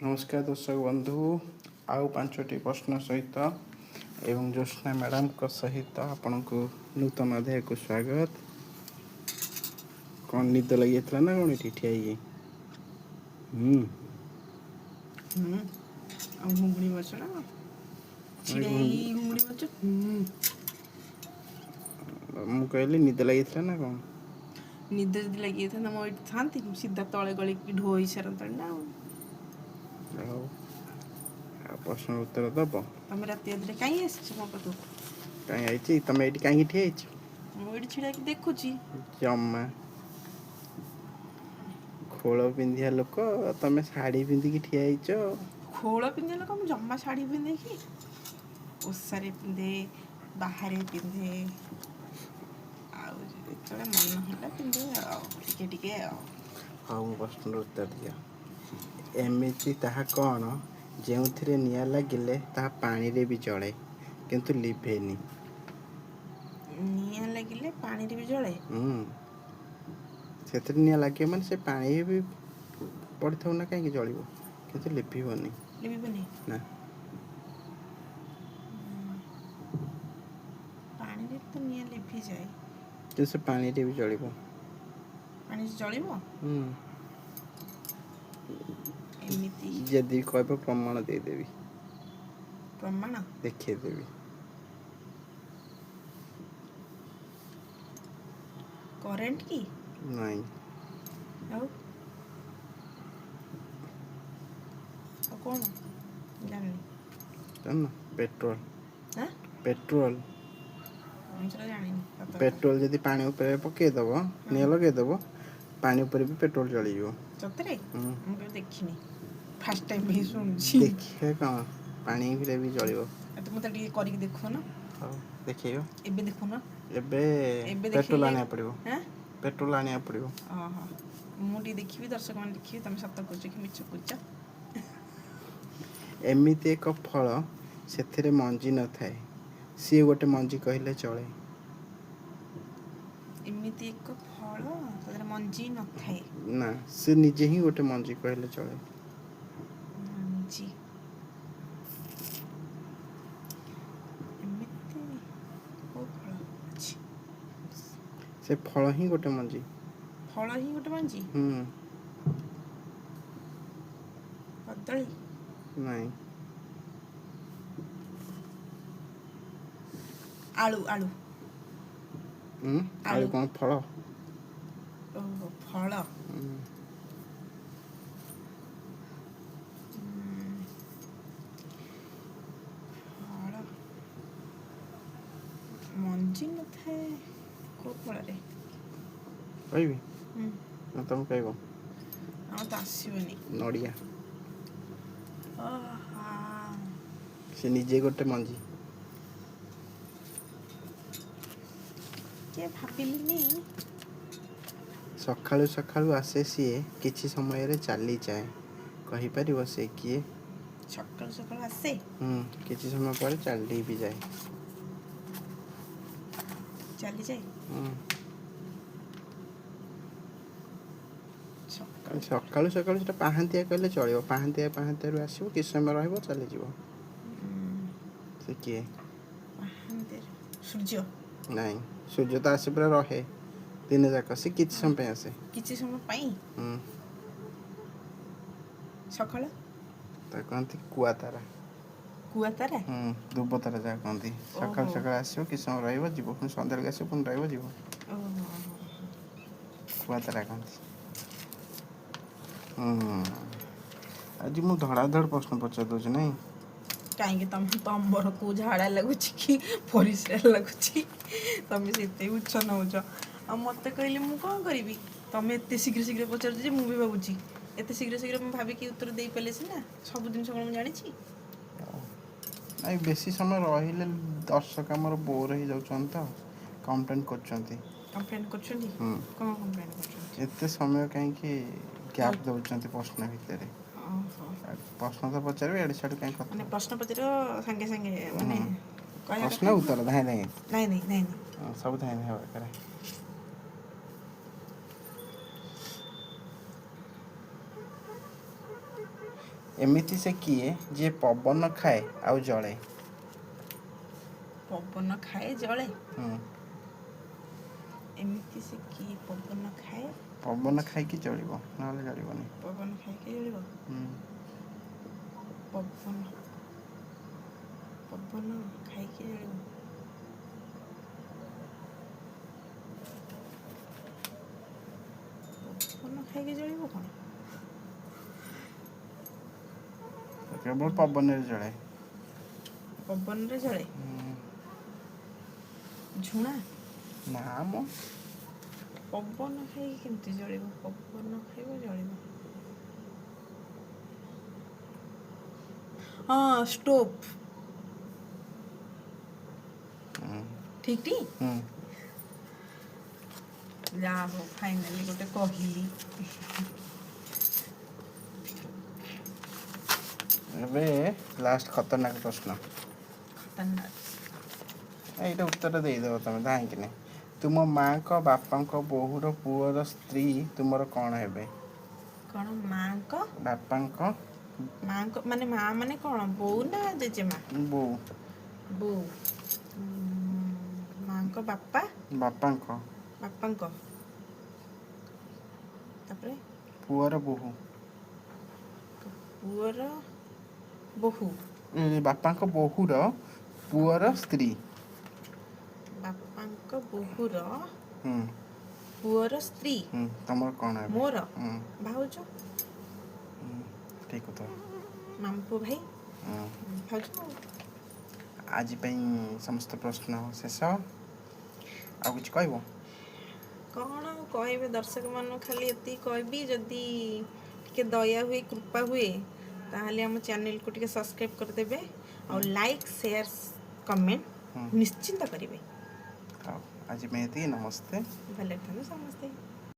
नमस्कार दर्शक बंधु आउ 5टी प्रश्न सहित एवं ज्योत्ना मैडम को सहित आपण को नूतन अध्याय को स्वागत। कौन निद लगी ना कौन ये ठिया ये घुंगुणी बस ना घुंगुणी बस मु कहली निद लगी ना कौन निद जदि लगी था ना ये था सीधा तले गली ढोई सारता ना प्रश्न उत्तर दब तुम राति अधे कहीं आस मो पाखु कहीं आई तुम ये कहीं ठिया मुझे छिड़ा कि देखुची जमा खोल पिंधिया लोक तमें शाढ़ी पिंधिकी ठिया खोल पिंधे लोक मुझे जमा शाढ़ी पिंधे कि ओसारे पिंधे बाहर पिंधे आते मन है पिंधे टिके हाँ मु प्रश्न उत्तर दिया एमती ताहा कौन जो निआं लगिले ताहा पानी रे भी जले किंतु लिभेनी निआं लगिले पानी रे भी जले से निआं लगे माने से पानी भी पड़ी था ना कहीं जलिब किंतु लिभबनी ना पानी रे तो निआं लिभि जाए कि से पानी रे भी जलिब पानी से जलिब एमिति यदि कहब प्रमाण दे देवी प्रमाण देखे देवी करेंट की नहीं ଆଉ କଣ ଜାଣିନି जान पेट्रोल हां पेट्रोल ମୁଁ ସେଟା ଜାଣିନି पेट्रोल यदि पानी ऊपर पके दबो निआं लगे दबो पानी ऊपर भी पेट्रोल जली जो सतरे ମୁଁ କେବେ ଦେଖିନି ଫାର୍ଷ୍ଟ ଟାଇମ୍ ବି ଶୁଣୁଛି देखिए कौन पानी भी जलिब ତ ମୋତେ ଟିକେ କରିକି ଦେଖୁଅ ନା ହଉ ଦେଖେଇବ ଏବେ ଦେଖୁଅ ନା ଏବେ पेट्रोल आने पड़िबो पेट्रोल आने पड़िबो ଓହୋ ମୁଁ ଟିକେ ଦେଖିବି ଦର୍ଶକମାନେ ଦେଖିବି ତମେ ସତ କହୁଛ କି ମିଛ କହୁଛ एमिति एक फल से मंजी न थाए सी गोटे मंजी कहले चले ଏମିତି ଏକ ଫଳ ତାଦେହରେ ମଞ୍ଜି ନଥାଏ ना से निजे ही गोटे मंजी कहले चले ମଞ୍ଜି ଏମିତି କୋଉ ଫଳ ଅଛି से फल ही गोटे मंजी ଫଳ ହିଁ ଗୋଟେ ମଞ୍ଜି କଦଳୀ नहीं ଆଳୁ ଆଳୁ आलू कौन फल ଓହୋ ଫଳ ଫଳ ମଞ୍ଜି ନଥାଏ କୋଉ ଫଳରେ कहबी ना तुम कहब ଆଉ ତ ଆସିବନି नड़िया ଓହୋ से निजे गोटे मंजी କିଏ ଭାବିଲିନି सकाळु सकाळु आसे सीए किछि समय रे चली जाए कहि परिबो से किए ସକାଳୁ ସକାଳୁ ଆସେ किछि समय पर चली भी जाए ଚାଲିଯାଏ सकाळु सकाळु सेटा पाहांतिया कहले चलिबो पाहांतिया रु आसीबो किछि समय रहइबो चली जीवो से किए ସୂର୍ଯ୍ୟ नहीं सूर्य तो आसे पूरा रहे दिन जाक से किछि समय पे आसे କିଛି ସମୟ ପାଇଁ ସକାଳ ता कहंती कुआ तारा କୁଆ ତାରା दुब तारा जा कहंती सकाळ सकाळ आसीबो किछि समय रहइबो जीवो पुन संध्या के आसीबो पुन रहइबो जीवो कुआ तारा कहंती आज मु धड़ाधड़ प्रश्न पचार दउछ नहीं କାହିଁକି ତମର କୋଉ ଝାଡ଼ା ଲାଗୁଛି କି ପରିସ୍ରା ଲାଗୁଛି ତମେ ସେତେ ଉଚ୍ଚ ନଉଛ ଆଉ ମୋତେ କହିଲେ ମୁଁ କ'ଣ କରିବି ତମେ ଏତେ ଶୀଘ୍ର ଶୀଘ୍ର ପଚାରୁଛ ଯେ ମୁଁ ବି ଭାବୁଛି ଏତେ ଶୀଘ୍ର ଶୀଘ୍ର ମୁଁ ଭାବିକି ଉତ୍ତର ଦେଇପାରିଲେ ସିନା ସବୁ ଜିନିଷ କ'ଣ ମୁଁ ଜାଣିଛି ନାଇଁ ବେଶୀ ସମୟ ରହିଲେ ଦର୍ଶକ ଆମର ବୋର୍ ହେଇଯାଉଛନ୍ତି ତ କମ୍ପ୍ଲେନ୍ କରୁଛନ୍ତି କମ୍ପ୍ଲେନ୍ କରୁଛନ୍ତି କ'ଣ କମ୍ପ୍ଲେନ୍ କରୁଛନ୍ତି ଏତେ ସମୟ କାହିଁକି ଗ୍ୟାପ୍ ଦେଉଛନ୍ତି ପ୍ରଶ୍ନ ଭିତରେ प्रश्न तो पचारे एड साइड कहीं कथा माने प्रश्न पचारो संगे संगे माने प्रश्न उत्तर धाय नहीं नहीं नहीं नहीं सब धाय नहीं होवे करे ଏମିତି ସେ କିଏ ଯିଏ ପବନ ଖାଏ ଆଉ ଜଳେ? ପବନ ଖାଏ ଜଳେ। ହୁଁ। ଏମିତି ସେ କିଏ ପବନ ଖାଏ? ପବନ ଖାଇକି ଜଳିବ, ନହେଲେ ଜଳିବନି। ପବନ ଖାଇକି ଜଳିବ। ହୁଁ। ପବନ ପବନ ଖାଇକି ଜଳିବ। ପବନ ଖାଇକି ଜଳିବ କଣ? କେବଳ ପବନରେ ଜଳେ। ପବନରେ ଜଳେ। ହୁଁ। ଝୁଣା। ନା ମ। ପବନ ଖାଇକି କେମିତି ଜଳିବ? ପବନ ଖାଇବ ଜଳିବ। ହଁ, ଷ୍ଟୋଭ। ହୁଁ। ଠିକ୍ ଟି? ହୁଁ। ଯାହା ହଉ ଫାଇନାଲି ଗୋଟେ କହିଲି। ଏବେ ଲାଷ୍ଟ ଖତରନାକ ପ୍ରଶ୍ନ। ଖତରନାକ। ଏଇଟା ଉତ୍ତର ଦେଇଦବ ତମେ ଧାଇଁକିନି। ତୁମ ମାଙ୍କ ବାପାଙ୍କ ବୋହୂର ପୁଅର ସ୍ତ୍ରୀ ତୁମର କଣ ହେବେ? କଣ ମାଙ୍କ? ବାପାଙ୍କ ମାଙ୍କ ମାନେ ମା ମାନେ କଣ ବୋଉ ନା ଜେଜେମା? ବୋଉ। ବୋଉ। ମାଙ୍କ ବାପା? ବାପାଙ୍କ ବାପାଙ୍କ ତାପରେ ପୁଅର ବୋହୂ। ପୁଅର ବୋହୂ। ବାପାଙ୍କ ବୋହୂର ପୁଅର ସ୍ତ୍ରୀ। ବାପାଙ୍କ ବୋହୂର ହୁଁ। ପୁଅର ସ୍ତ୍ରୀ। ହୁଁ, ତମର କଣ ହେବେ? ମୋର ହୁଁ। ଭାଉଜ। ଠିକ୍ କଥା। ମାମୁଁ ପୁଅ ଭାଇ। ହୁଁ। ଭାଉଜ ଆଉ। ଆଜି ପାଇଁ ସମସ୍ତ ପ୍ରଶ୍ନ ଶେଷ। ଆଉ କିଛି କହିବ? କଣ ଆଉ କହିବି ଦର୍ଶକମାନଙ୍କୁ ଖାଲି ଏତିକି କହିବି ଯଦି ଟିକେ ଦୟା ହୁଏ କୃପା ହୁଏ ତାହେଲେ ଆମ ଚ୍ୟାନେଲକୁ ଟିକେ ସବସ୍କ୍ରାଇବ୍ କରିଦେବେ। ହୁଁ ଆଉ ଲାଇକ୍ ସେୟାର ହୁଁ କମେଣ୍ଟ ନିଶ୍ଚିନ୍ତ କରିବେ। ହଉ ଆଜି ପାଇଁ ଏତିକି, ନମସ୍ତେ। ଭଲରେ ଥାନ୍ତୁ ସମସ୍ତେ।